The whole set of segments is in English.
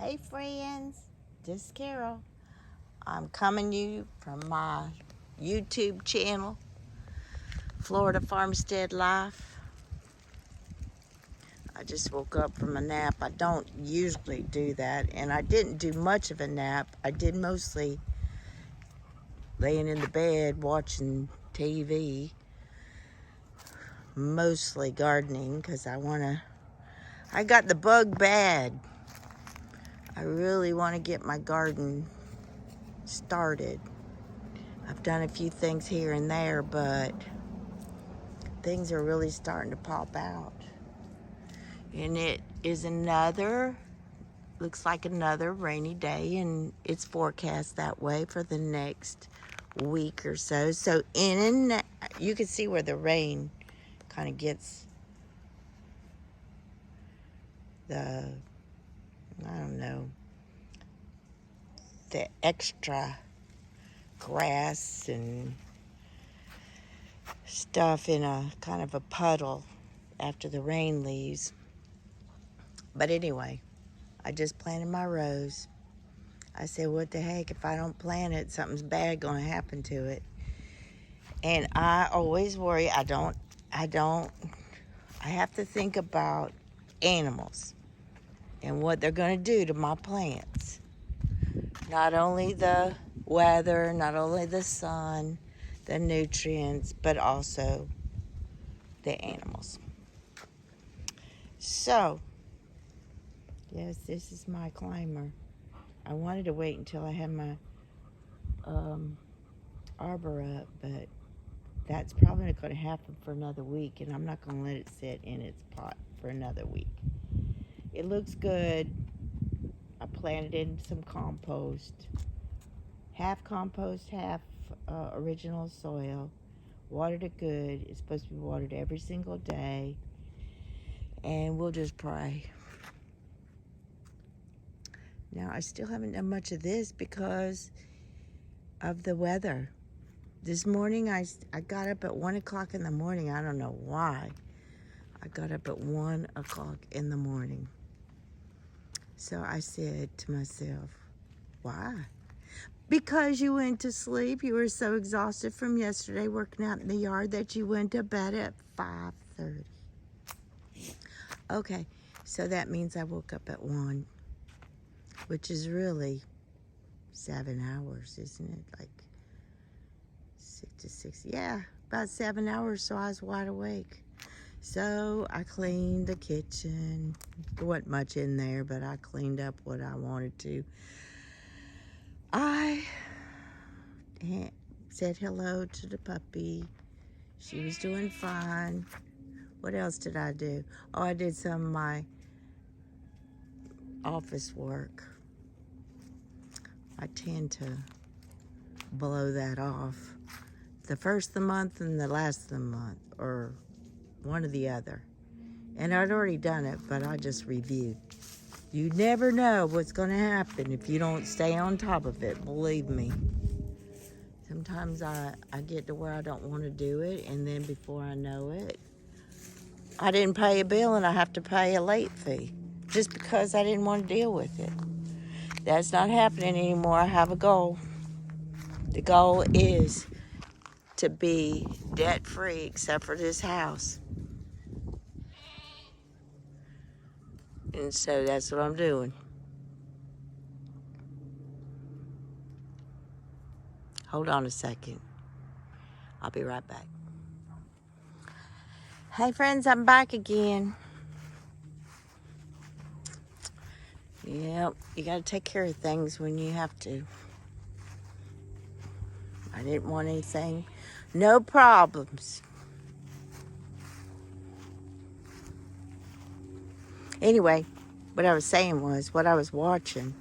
Hey friends, this is Carol. I'm coming to you from my YouTube channel, Florida Farmstead Life. I just woke up from a nap. I don't usually do that, and I didn't do much of a nap. I did mostly laying in the bed watching TV, mostly gardening because I got the bug bad. I really want to get my garden started. I've done a few things here and there, but things are really starting to pop out. And it is looks like another rainy day, and it's forecast that way for the next week or so. So you can see where the rain kind of gets the, I don't know, the extra grass and stuff in a kind of a puddle after the rain leaves. But anyway, I just planted my rose. I said, what the heck, if I don't plant it, something's bad gonna happen to it. And I always worry, I have to think about animals and what they're gonna do to my plants. Not only the weather, not only the sun, the nutrients, but also the animals. So, yes, this is my climber. I wanted to wait until I had my arbor up, but that's probably not going to happen for another week, and I'm not going to let it sit in its pot for another week. It looks good. I planted in some compost, half compost, half original soil. Watered it good. It's supposed to be watered every single day, and we'll just pray. Now, I still haven't done much of this because of the weather. This morning, I got up at 1 o'clock in the morning. I don't know why. I got up at 1 o'clock in the morning. So I said to myself, why? Because you went to sleep. You were so exhausted from yesterday working out in the yard that you went to bed at 5:30. Okay, so that means I woke up at 1, which is really 7 hours, isn't it? Like 6 to 6. Yeah, about 7 hours, so I was wide awake. So I cleaned the kitchen. There wasn't much in there, but I cleaned up what I wanted to. I said hello to the puppy. She was doing fine. What else did I do? Oh, I did some of my office work. I tend to blow that off the first of the month and the last of the month, or one or the other. And I'd already done it, but I just reviewed. You never know what's going to happen if you don't stay on top of it, believe me. Sometimes I get to where I don't want to do it, and then before I know it, I didn't pay a bill and I have to pay a late fee just because I didn't want to deal with it. That's not happening anymore. I have a goal. The goal is to be debt-free except for this house. And so that's what I'm doing. Hold on a second. I'll be right back. Hey friends, I'm back again. Yep, you gotta take care of things when you have to. I didn't want anything. No problems. Anyway, what I was saying was, what I was watching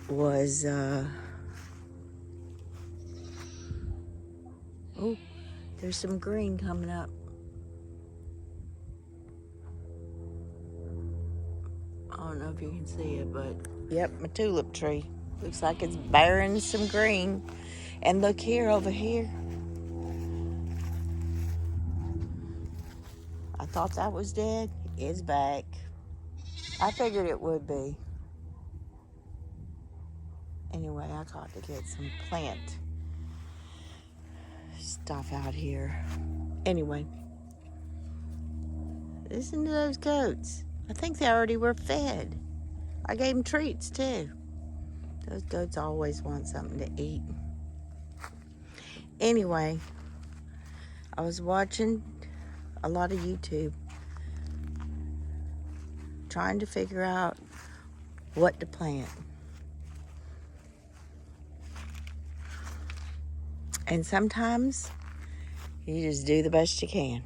was, oh, there's some green coming up. I don't know if you can see it, but yep, my tulip tree. Looks like it's bearing some green. And look here, over here. I thought that was dead. It's back. I figured it would be. Anyway, I got to get some plant stuff out here. Anyway, listen to those goats. I think they already were fed. I gave them treats too. Those goats always want something to eat. Anyway, I was watching a lot of YouTube, trying to figure out what to plant. And sometimes you just do the best you can.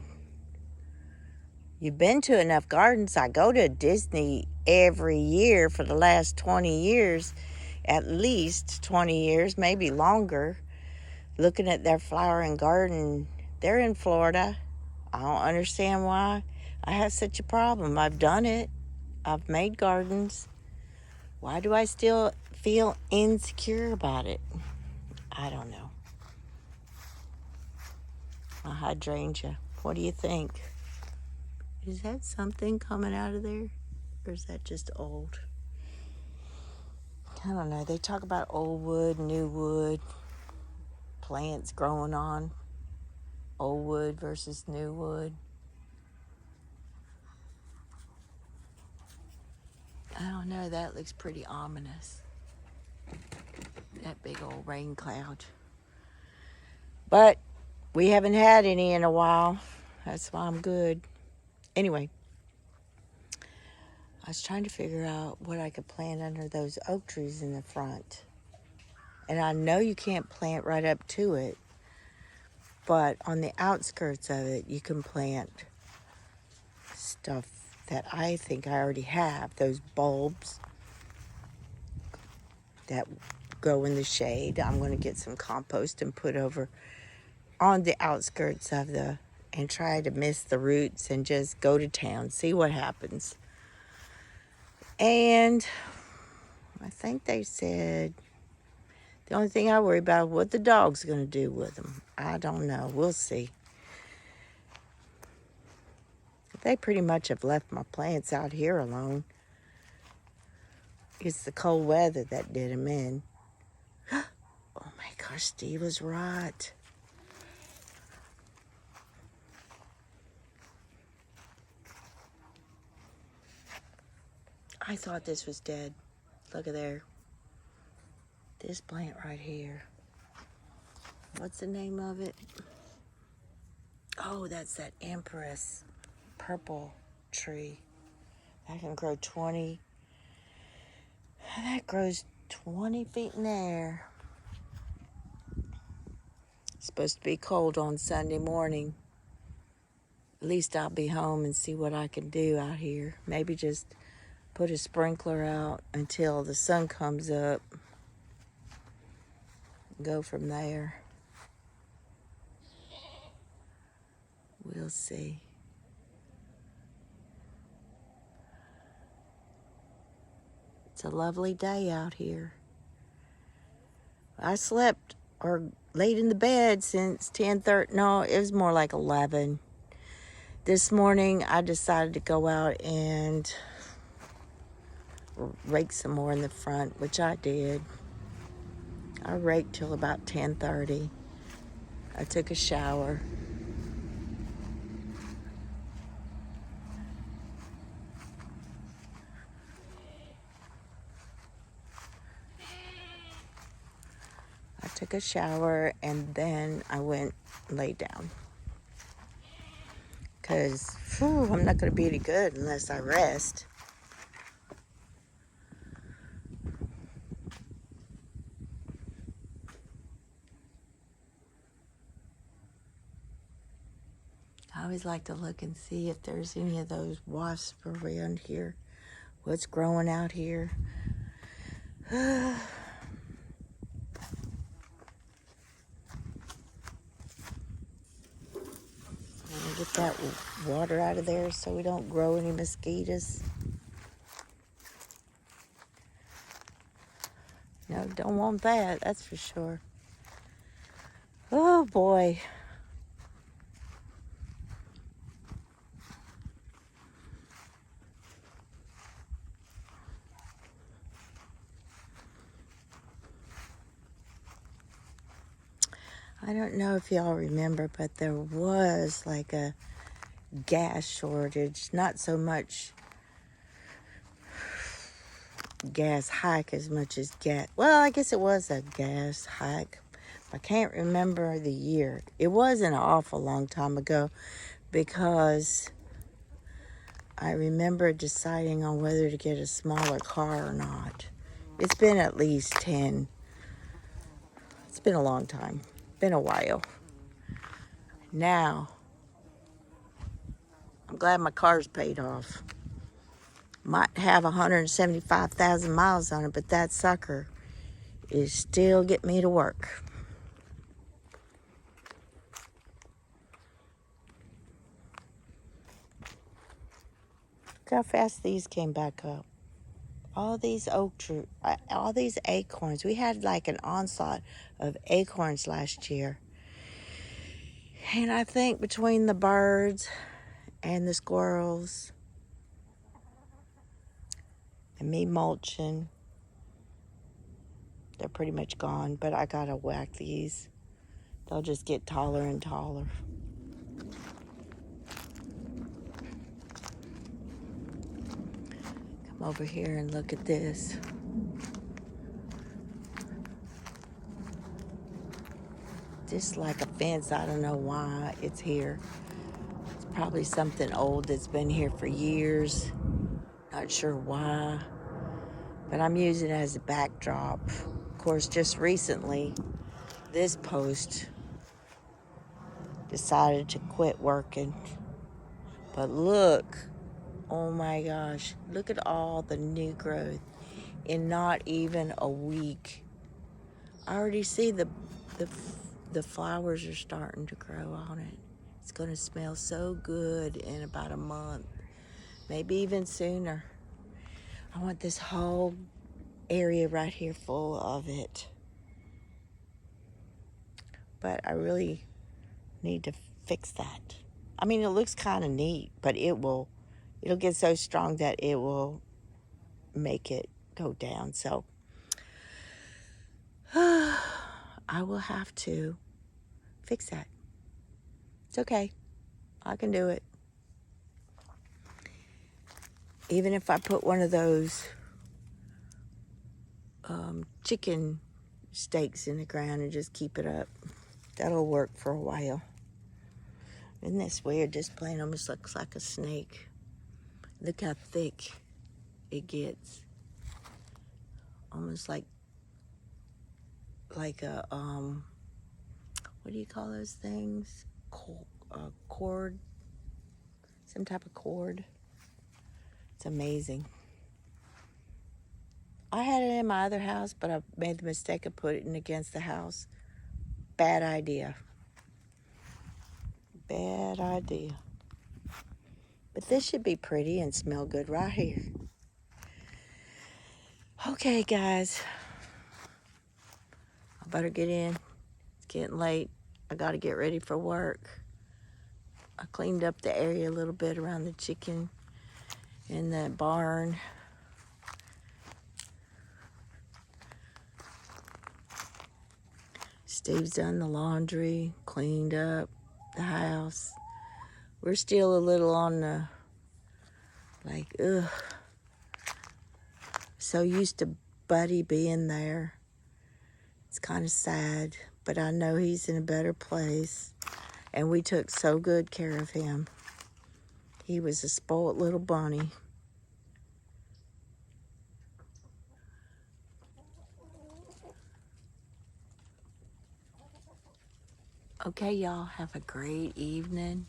You've been to enough gardens. I go to Disney every year for the last 20 years, at least 20 years, maybe longer, looking at their flowering garden. They're in Florida. I don't understand why I have such a problem. I've done it. I've made gardens. Why do I still feel insecure about it? I don't know. A hydrangea. What do you think? Is that something coming out of there? Or is that just old? I don't know. They talk about old wood, new wood, plants growing on old wood versus new wood. I don't know. That looks pretty ominous. That big old rain cloud. But we haven't had any in a while. That's why I'm good. Anyway, I was trying to figure out what I could plant under those oak trees in the front. And I know you can't plant right up to it, but on the outskirts of it, you can plant stuff that I think I already have. Those bulbs that go in the shade. I'm going to get some compost and put over on the outskirts of and try to miss the roots and just go to town, see what happens. And I think they said the only thing I worry about is what the dog's going to do with them. I don't know. We'll see. They pretty much have left my plants out here alone. It's the cold weather that did them in. Oh my gosh, Steve was right. I thought this was dead. Look at there. This plant right here. What's the name of it? Oh, that's that Empress purple tree. That can grow 20. That grows 20 feet in the air. It's supposed to be cold on Sunday morning. At least I'll be home and see what I can do out here. Maybe just put a sprinkler out until the sun comes up. Go from there. We'll see. It's a lovely day out here. I slept or laid in the bed since 10:30. No, it was more like 11. This morning I decided to go out and rake some more in the front, which I did. I raked till about 10:30. I took a shower. And then I went and laid down. Because I'm not going to be any good unless I rest. I always like to look and see if there's any of those wasps around here. What's growing out here. Get that water out of there so we don't grow any mosquitoes. No, don't want that, that's for sure. Oh boy. I don't know if y'all remember, but there was like a gas shortage. Not so much gas hike as much as gas. Well, I guess it was a gas hike. I can't remember the year. It wasn't an awful long time ago because I remember deciding on whether to get a smaller car or not. It's been at least 10. It's been a long time. Been a while. Now, I'm glad my car's paid off. Might have 175,000 miles on it, but that sucker is still getting me to work. Look how fast these came back up. All these all these acorns. We had like an onslaught of acorns last year. And I think between the birds and the squirrels and me mulching, they're pretty much gone. But I gotta whack these. They'll just get taller and taller. Come over here and look at this. Just like a fence. I don't know why it's here. It's probably something old that's been here for years. Not sure why. But I'm using it as a backdrop. Of course, just recently, this post decided to quit working. But look, oh my gosh, look at all the new growth in not even a week. I already see the flowers are starting to grow on it. It's going to smell so good in about a month, maybe even sooner. I want this whole area right here full of it. But I really need to fix that. I mean, it looks kind of neat, but it'll get so strong that it will make it go down. So I will have to fix that. It's okay. I can do it. Even if I put one of those chicken stakes in the ground and just keep it up, that'll work for a while. Isn't this weird? This plant almost looks like a snake. Look how thick it gets. Almost like a what do you call those things? Cord. Some type of cord. It's amazing. I had it in my other house, but I made the mistake of putting it against the house. Bad idea. Bad idea. But this should be pretty and smell good right here. Okay, guys. I better get in. It's getting late. I got to get ready for work. I cleaned up the area a little bit around the chicken in the barn. Steve's done the laundry, cleaned up the house. We're still a little on the, like, ugh. So used to Buddy being there. It's kind of sad, but I know he's in a better place. And we took so good care of him. He was a spoiled little bunny. Okay, y'all, have a great evening.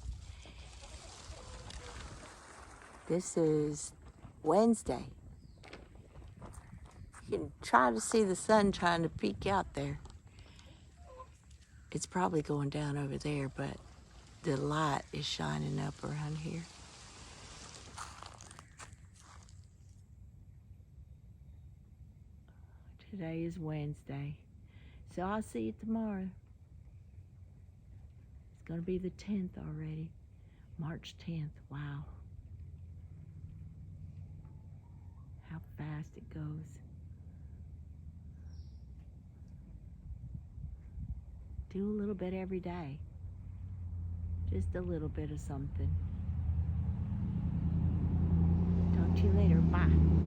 This is Wednesday. You can try to see the sun trying to peek out there. It's probably going down over there, but the light is shining up around here. Today is Wednesday, so I'll see you tomorrow. It's going to be the 10th already, March 10th. Wow. How fast it goes. Do a little bit every day. Just a little bit of something. Talk to you later. Bye.